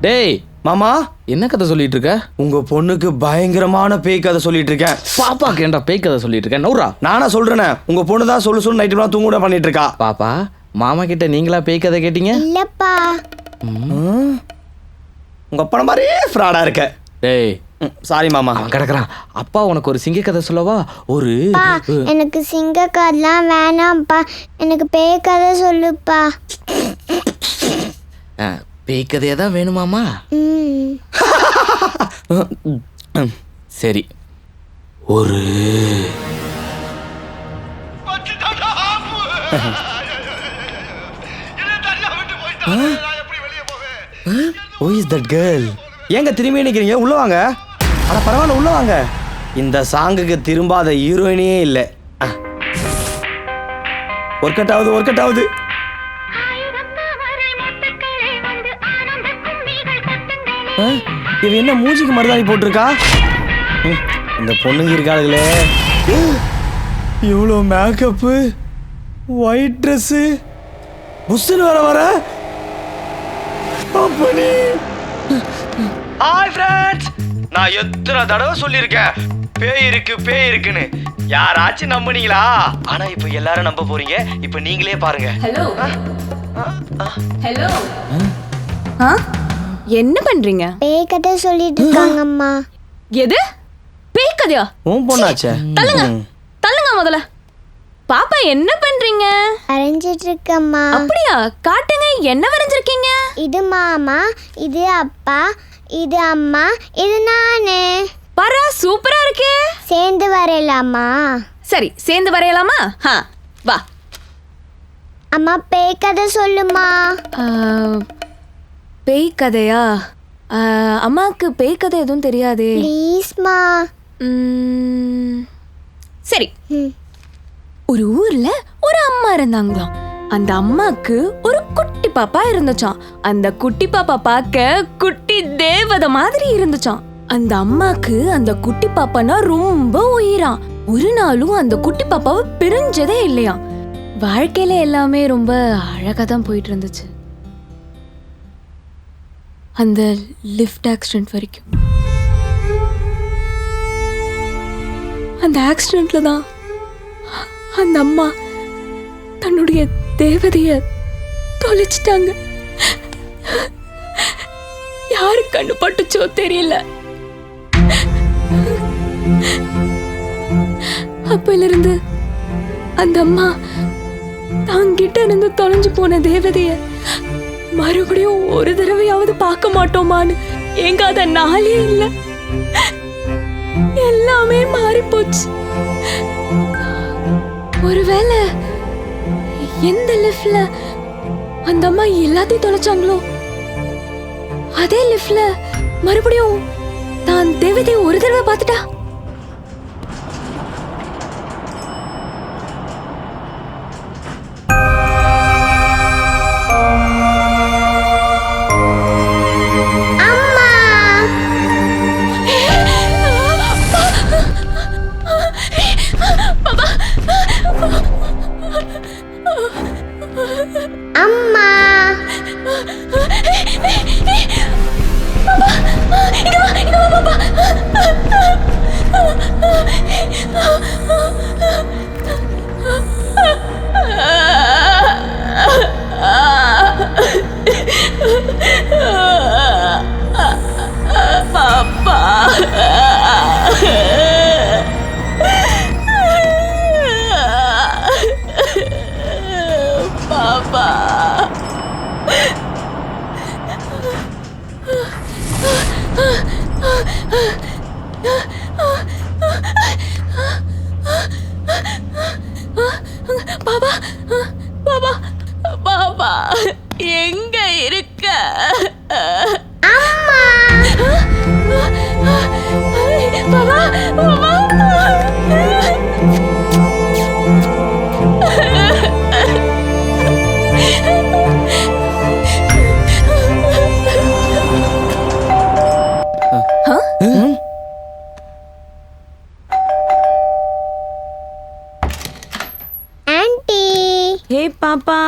டேய் மாமா, என்ன கதை சொல்லிட்டு இருக்க? உங்க பொண்ணுக்கு பயங்கரமான பேய் கதை சொல்லிட்டு இருக்கேன். பாப்பாக்கு ஏன்டா பேய் கதை சொல்லிட்டு இருக்க? நௌரா, நானா சொல்றேனே, உங்க பொண்ணு தான் சொல்லு நைட்டுலாம் தூங்க பண்ணிட்டு இருக்கா. பாப்பா, மாமா கிட்ட நீங்களா பேய் கதை கேட்டீங்க? இல்லப்பா. உங்க அப்பா மாதிரி ஃப்ராடா இருக்க. டேய் சாரி மாமா. அவன் கிடக்குறான். அப்பா உனக்கு ஒரு சிங்க கதை சொல்லவா? ஒரு எனக்கு சிங்க கதைலாம் வேணாம்ப்பா, எனக்கு பேய் கதை சொல்லுப்பா. பேய் கதையா தான் வேணுமாமா? சரி. ஒரு Who is that girl? ஏங்க திரும்பி நிக்கிறீங்க? உள்ள வாங்க. அட பரவாயில்ல, உள்ள வாங்க. இந்த சாங்குக்கு திரும்பாத ஹீரோயினே இல்லை. ஒர்க் அவுட் ஆகுது. இவ என்ன மூஞ்சிக்கு மருதாணி போட்டிருக்கா? இந்த பொண்ணுங்க இருக்காளுங்களே, இவ்வளோ மேக்கப்பு, ஒயிட் ட்ரெஸ்ஸு, புஷ்ஷுன்னு வர அப்படி. ஹாய் ஃப்ரெண்ட்ஸ், நான் எத்தனை தடவை சொல்லியிருக்கேன் பேய் இருக்குன்னு. யாராச்சும் நம்புனீங்களா? ஆனா இப்போ எல்லாரும் நம்ப போறீங்க. இப்போ நீங்களே பாருங்க. ஹலோ ஹலோ, என்ன பண்றீங்க? பேய் கதை சொல்லிட்டு இருக்காங்கம்மா. எது பேய் கதையா? உன் பொண்ணாச்சே. தள்ளுங்க முதல்ல. பாப்பா என்ன பண்றீங்க? வரைஞ்சிட்டு இருக்கம்மா. அப்படியா? காட்டுங்க, என்ன வரைஞ்சிருக்கீங்க? இது மாமா, இது அப்பா, இது அம்மா, இது நானு. பாரு, சூப்பரா இருக்கே. சேர்ந்து வரையலாமா? சரி, சேர்ந்து வரையலாமா? வா. அம்மா, பேய் கதை சொல்லுமா. பேய் கதையா? அம்மாவுக்கு பேய் கதை எதுவும் தெரியாதே. ப்ளீஸ்மா. சரி. ஒரு ஊர்ல ஒரு அம்மா இருந்தாங்களாம். அந்த அம்மாக்கு ஒரு குட்டி பாப்பா இருந்துச்சாம். அந்த குட்டி பாப்பா பார்க்க குட்டி தேவதை மாதிரி இருந்துச்சாம். அந்த அம்மாக்கு அந்த குட்டி பாப்பானா ரொம்ப உயிராம். ஒரு நாளும் அந்த குட்டி பாப்பாவை பிரிஞ்சதே இல்லையா. வாழ்க்கையில எல்லாமே ரொம்ப அழகா தான் போயிட்டு இருந்துச்சு, அந்த லிஃப்ட் ஆக்சிடென்ட் வரைக்கும். அந்த ஆக்சிடென்ட்ல தான் அந்த அம்மா தன்னுடைய தேவதைய தொலைச்சிட்டாங்க. யாரு கண்ணு பட்டுச்சோ தெரியல. அப்பல இருந்து அந்த அம்மா தாங்கிட்ட இருந்து தொலைஞ்சு போன தேவதைய மறுபடியும் ஒரு தடவையாவது பார்க்க மாட்டோமான்னு எங்காத நாளே இல்லை. எல்லாமே மாறி போச்சு. ஒருவேளை எந்த லிஃப்ட்ல அந்த அம்மா எல்லாத்தையும் தொலைச்சாங்களோ அதே லிஃப்ட்ல மறுபடியும் தான் தேவதையை ஒரு தடவை பார்த்துட்டா. அம்மா, பாப்பா, பாப்பா. பாபா பாபா பாபா எங்க இருக்க? பாபா பாபா ஆன்ட்டி ஹே பாப்பா.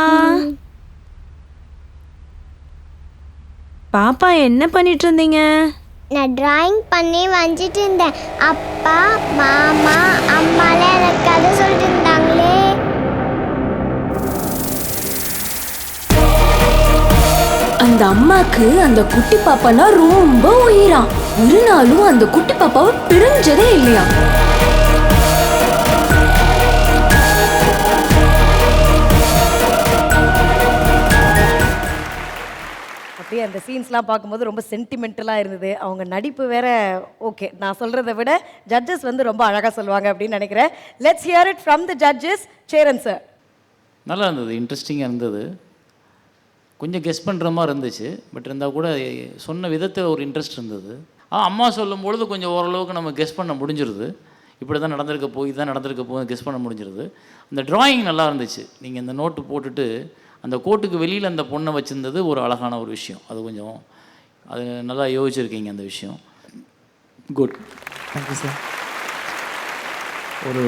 பாப்பா என்ன பண்ணிட்டு இருந்தீங்க? நான் டிராயிங் பண்ணி வரைஞ்சிட்டு இருந்தேன். அப்பா மாமா அம்மாலாம் எனக்கு கதை சொல்லிட்டு இருந்தாங்களே. அந்த அம்மாக்கு அந்த குட்டி பாப்பானா ரொம்ப உயிரா. ஒரு நாளும் அந்த குட்டி பாப்பாவை பிரிஞ்சதே இல்லையா. அப்படியே அந்த சீன்ஸ்லாம் பார்க்கும்போது ரொம்ப சென்டிமெண்டலாக இருந்தது. அவங்க நடிப்பு வேற ஓகே. நான் சொல்கிறத விட ஜட்ஜஸ் வந்து ரொம்ப அழகாக சொல்லுவாங்க அப்படின்னு நினைக்கிறேன். Let's hear it from the judges. Cheran sir. நல்லா இருந்தது, இன்ட்ரெஸ்டிங்காக இருந்தது. கொஞ்சம் கெஸ் பண்ணுற மாதிரி இருந்துச்சு, பட் இருந்தால் கூட சொன்ன விதத்தில் ஒரு இன்ட்ரெஸ்ட் இருந்தது. அம்மா சொல்லும்பொழுது கொஞ்சம் ஓரளவுக்கு நம்ம கெஸ் பண்ண முடிஞ்சிருது. இப்படி தான் நடந்திருக்க போய் இதுதான் நடந்திருக்க போய் கெஸ் பண்ண முடிஞ்சிருது. அந்த ட்ராயிங் நல்லா இருந்துச்சு. நீங்கள் இந்த நோட்டு போட்டுட்டு அந்த கோட்டுக்கு வெளியில் அந்த பொண்ணை வச்சுருந்தது ஒரு அழகான ஒரு விஷயம். அது கொஞ்சம் அது நல்லா யோசிச்சிருக்கீங்க அந்த விஷயம். குட். Thank you sir. ஒரு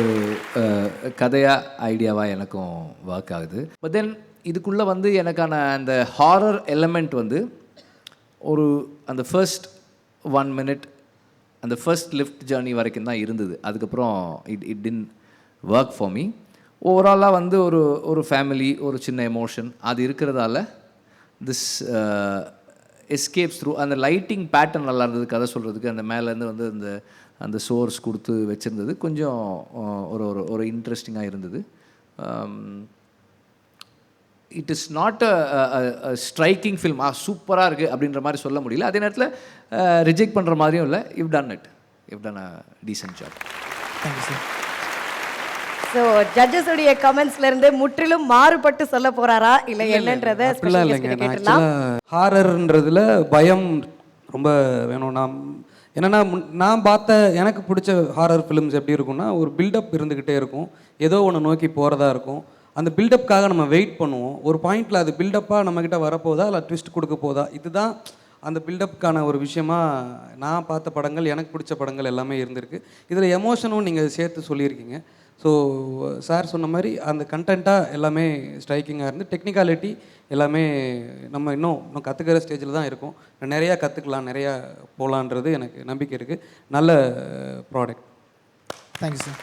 கதையாக ஐடியாவாக எனக்கும் ஒர்க் ஆகுது. பட் தென் இதுக்குள்ளே வந்து எனக்கான அந்த ஹாரர் எலமெண்ட் வந்து ஒரு அந்த ஃபர்ஸ்ட் 1 minute அந்த ஃபர்ஸ்ட் லிஃப்ட் ஜேர்னி வரைக்கும் தான் இருந்தது. அதுக்கப்புறம் it tin work for me. ஓவராலாக வந்து ஒரு ஃபேமிலி, ஒரு சின்ன எமோஷன் அது இருக்கிறதால திஸ் எஸ்கேப்ஸ் த்ரூ. அந்த லைட்டிங் பேட்டர்ன் நல்லா இருந்தது கதை சொல்கிறதுக்கு. அந்த மேலேருந்து வந்து அந்த சோர்ஸ் கொடுத்து வச்சுருந்தது கொஞ்சம் ஒரு இன்ட்ரெஸ்டிங்காக இருந்தது. It is not a striking film. சூப்பராக இருக்குது அப்படின்ற மாதிரி சொல்ல முடியல. அதே நேரத்தில் ரிஜெக்ட் பண்ணுற மாதிரியும் இல்லை. I've done a decent job. Thank you sir. So ஜட்ஜஸுடைய கமெண்ட்ஸ்லேருந்து முற்றிலும் மாறுபட்டு சொல்ல போகிறாரா இல்லை என்னன்றதை கேட்டுடலாம். ஹாரர்ன்றதுல பயம் ரொம்ப வேணும். என்னென்னா நான் பார்த்த எனக்கு பிடிச்ச ஹாரர் ஃபிலிம்ஸ் எப்படி இருக்கும்னா ஒரு பில்டப் இருந்துக்கிட்டே இருக்கும். ஏதோ ஒன்று நோக்கி போகிறதா இருக்கும். அந்த பில்டப்காக நம்ம வெயிட் பண்ணுவோம். ஒரு பாயிண்டில் அது பில்டப்பாக நம்மக்கிட்ட வரப்போதா இல்லை ட்விஸ்ட் கொடுக்க போதா, இதுதான் அந்த பில்டப்புக்கான ஒரு விஷயமா நான் பார்த்த படங்கள், எனக்கு பிடிச்ச படங்கள் எல்லாமே இருந்திருக்கு. இதில் எமோஷனும் நீங்கள் சேர்த்து சொல்லியிருக்கீங்க. ஸோ சார் சொன்ன மாதிரி அந்த கண்டென்ட்டாக எல்லாமே ஸ்ட்ரைக்கிங்காக இருந்து டெக்னிக்காலிட்டி எல்லாமே நம்ம இன்னும் கற்றுக்கிற ஸ்டேஜில் தான் இருக்கும். நிறையா கற்றுக்கலாம், நிறையா போகலான்றது எனக்கு நம்பிக்கை இருக்குது. நல்ல ப்ராடக்ட். Thank you sir.